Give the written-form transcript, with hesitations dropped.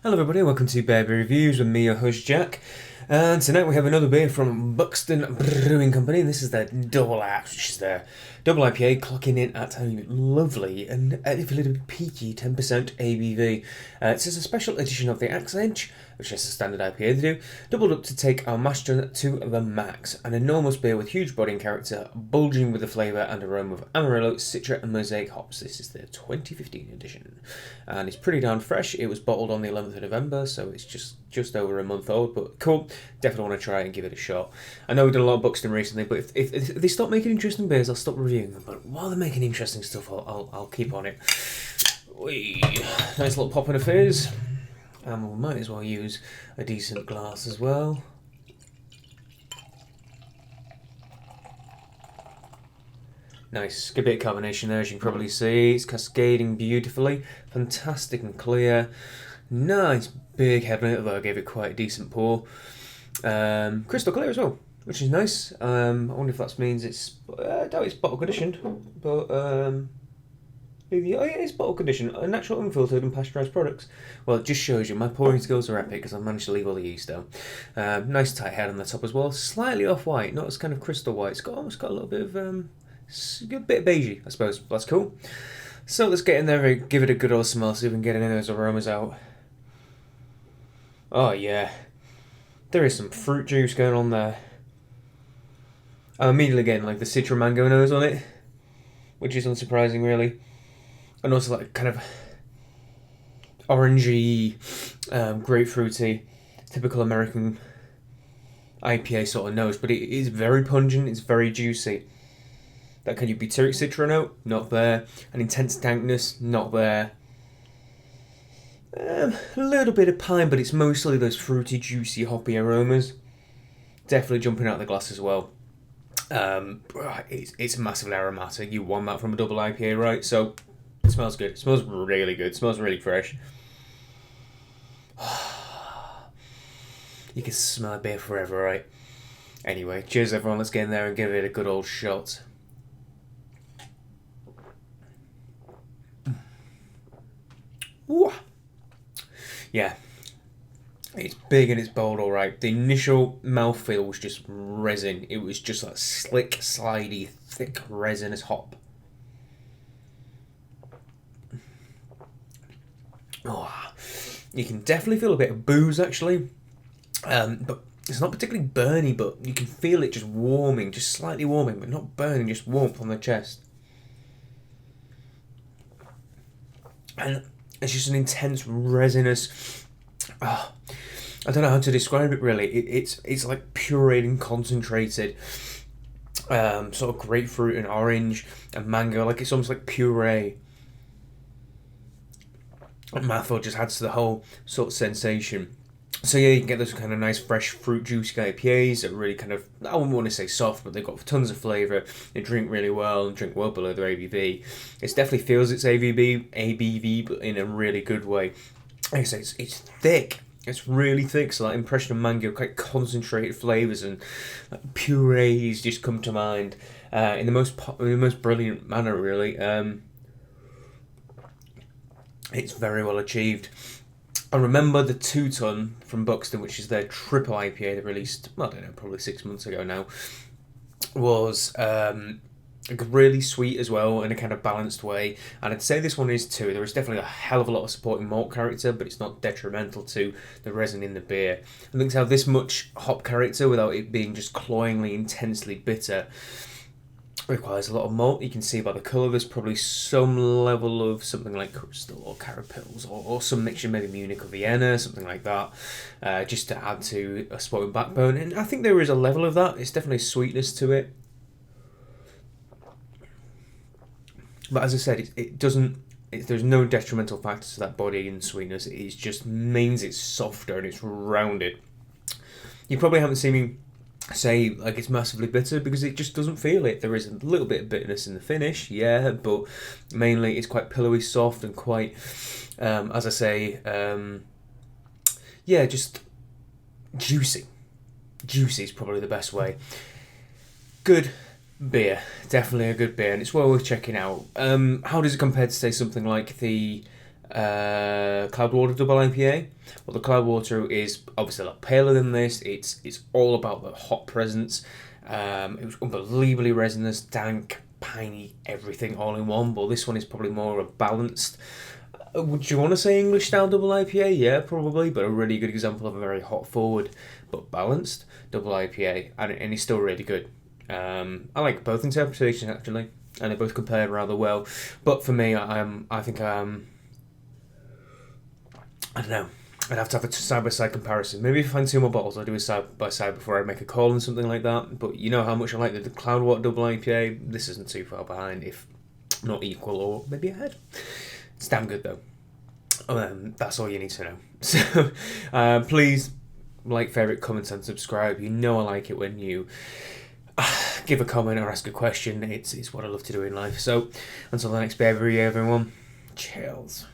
Hello everybody, welcome to Bear Beer Reviews with me, your host Jack. And tonight we have another beer from Buxton Brewing Company. This is their double IPA, clocking in at a lovely and a little bit peaky 10% ABV. This is a special edition of the Axe Edge, which is a standard IPA they do, doubled up to take our master to the max. An enormous beer with huge body and character, bulging with the flavour and aroma of Amarillo, Citra and Mosaic hops. This is the 2015 edition. And it's pretty darn fresh. It was bottled on the 11th of November, so it's just over a month old, but cool. Definitely want to try it and give it a shot. I know we've done a lot of Buxton recently, but if they stop making interesting beers, I'll stop reviewing them. But while they're making interesting stuff, I'll keep on it. Whee. Nice little pop in a fizz. And we might as well use a decent glass as well. Nice, good bit of carbonation there, as you can probably see. It's cascading beautifully, fantastic and clear. Nice big head on it, although I gave it quite a decent pour. Crystal clear as well, which is nice. I wonder if that means it's, I doubt it's bottle conditioned, but yeah, it's bottle conditioned, natural unfiltered and pasteurised products. Well, it just shows you my pouring skills are epic because I managed to leave all the yeast down. Nice tight head on the top as well, slightly off white, not as kind of crystal white. It's almost got a little bit of a bit of beigey, I suppose. That's cool. So let's get in there and give it a good old smell, see if we can get any of those aromas out. Oh yeah, there is some fruit juice going on there. I'm immediately getting like the Citra mango nose on it, which is unsurprising really. And also like kind of orangey, grapefruity, typical American IPA sort of nose, but it is very pungent, it's very juicy. That kind of butyric citra note, not there. An intense dankness, not there. A little bit of pine, but it's mostly those fruity, juicy, hoppy aromas. Definitely jumping out of the glass as well. It's massively aromatic. You want that from a double IPA, right? So it smells good. It smells really good. It smells really fresh. You can smell beer forever, right? Anyway, cheers everyone. Let's get in there and give it a good old shot. Ooh. Yeah, it's big and it's bold, alright. The initial mouthfeel was just resin. It was just like slick, slidey, thick resinous hop. Oh, you can definitely feel a bit of booze actually, but it's not particularly burny, but you can feel it just warming, just slightly warming, but not burning, just warmth on the chest. And it's just an intense resinous. I don't know how to describe it really. It's like pureed and concentrated, sort of grapefruit and orange and mango. Like it's almost like puree. And mouthfeel just adds to the whole sort of sensation. So yeah, you can get those kind of nice fresh fruit juicy IPAs that are really kind of, I wouldn't want to say soft, but they've got tons of flavour. They drink really well and drink well below their ABV. It definitely feels its ABV, but in a really good way. Like I say, it's thick. It's really thick, so that impression of mango, quite concentrated flavours and like, purees just come to mind in the most brilliant manner, really. It's very well achieved. I remember the 2-ton from Buxton, which is their triple IPA they released, I don't know, probably 6 months ago now, was really sweet as well in a kind of balanced way. And I'd say this one is too. There is definitely a hell of a lot of supporting malt character, but it's not detrimental to the resin in the beer. I think to have this much hop character without it being just cloyingly, intensely bitter requires a lot of malt. You can see by the colour there's probably some level of something like Crystal or Carapils or some mixture, maybe Munich or Vienna, something like that, just to add to a supporting backbone. And I think there is a level of that. It's definitely sweetness to it. But as I said, it doesn't. There's no detrimental factors to that body and sweetness. It just means it's softer and it's rounded. You probably haven't seen me say like it's massively bitter because it just doesn't feel it. There is a little bit of bitterness in the finish, yeah, but mainly it's quite pillowy soft and quite, as I say, yeah, just juicy. Juicy is probably the best way. Good beer, definitely a good beer, and it's well worth checking out. How does it compare to say something like the Cloudwater Double IPA. Well, the Cloudwater is obviously a lot paler than this. It's all about the hop presence. It was unbelievably resinous, dank, piney, everything all in one. But this one is probably more of a balanced. Would you want to say English style double IPA? Yeah, probably, but a really good example of a very hop forward but balanced double IPA, and it's still really good. I like both interpretations actually, and they both compare rather well. But for me, I think I don't know. I'd have to have a side-by-side comparison. Maybe if I find two more bottles, I'll do a side-by-side before I make a call on something like that. But you know how much I like the Cloudwater Double IPA. This isn't too far behind, if not equal or maybe ahead. It's damn good, though. That's all you need to know. So, please like, favourite, comment and subscribe. You know I like it when you give a comment or ask a question. It's what I love to do in life. So, until the next beer review, everyone, cheers.